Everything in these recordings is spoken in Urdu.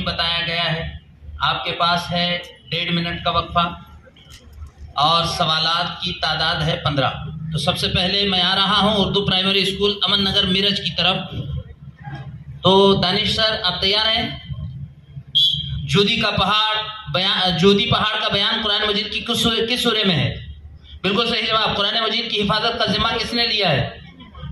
ٹائمنگ بتایا گیا ہے. آپ کے پاس ہے 1.5 منٹ کا وقفہ اور سوالات کی تعداد ہے 15. تو سب سے پہلے میں آ رہا ہوں اردو پرائمری اسکول امن نگر میرج کی طرف. تو دانش سر آپ تیار ہیں؟ جودی پہاڑ کا بیان قرآن مجید کی کس سورے میں ہے؟ بالکل صحیح جواب. قرآن مجید کی حفاظت کا ذمہ کس نے لیا ہے؟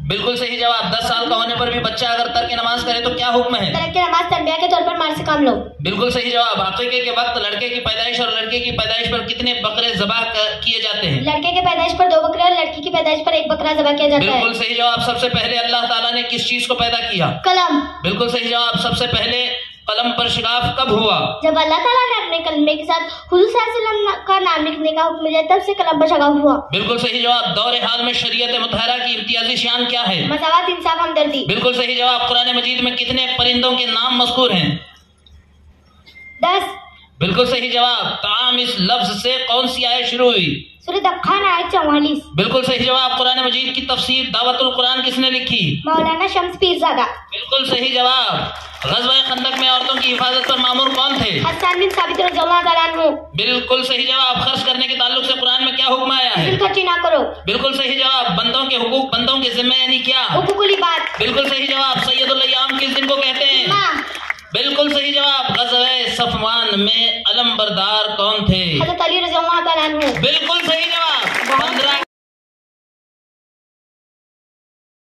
بالکل صحیح جواب. 10 سال کا ہونے پر بھی بچہ اگر ترک نماز کرے تو کیا حکم ہے؟ ترک نماز تربیہ کے طور پر مال سے کام لو. بالکل صحیح جواب. عقیقے کے وقت لڑکے کی پیدائش اور لڑکے کی پیدائش پر کتنے بکرے ذبح کیے جاتے ہیں؟ لڑکے کی پیدائش پر 2 بکرے اور لڑکی کی پیدائش پر 1 بکرا ذبح کیا جاتا ہے. بالکل صحیح جواب. سب سے پہلے اللہ تعالیٰ نے کس چیز کو پیدا کیا؟ قلم. بالکل صحیح جواب. سب سے پہلے قلم پر شگاف کب ہوا؟ جب اللہ تعالیٰ نے اپنے کلمے کے ساتھ حضور صلی اللہ علیہ وسلم کا نام لکھنے کا حکم دیا تب سے قلم پر شگاف ہوا. بالکل صحیح جواب. دور حال میں شریعت مطہرہ کی امتیازی شان کیا ہے؟ مساوات، انصاف، ہمدردی. بالکل صحیح جواب. قرآن مجید میں کتنے پرندوں کے نام مذکور ہیں؟ 10. بالکل صحیح جواب. طعام اس لفظ سے کون سی آیت شروع ہوئی؟ سورۃ دخان آیت 44. بالکل صحیح جواب. قرآن مجید کی تفسیر دعوت القرآن کس نے لکھی؟ مولانا شمس پیرزادہ. بالکل صحیح جواب. غزوہ خندق میں عورتوں کی حفاظت پر مامور کون تھے؟ حسان بن ثابت رضی اللہ تعالیٰ عنہ. بالکل صحیح جواب. خرچ کرنے کے تعلق سے قرآن میں کیا حکم آیا ہے؟ خرچی نہ کرو. بالکل صحیح جواب. بندوں کے حقوق بندوں کے ذمہ یعنی کیا؟ حقوق العباد. بالکل صحیح جواب. سید الایام کس دن کو کہتے ہیں؟ بالکل صحیح جواب. غزوہ صفوان میں علم بردار کون تھے؟ حضرت علی رضی اللہ تعالیٰ عنہ. بالکل صحیح جواب.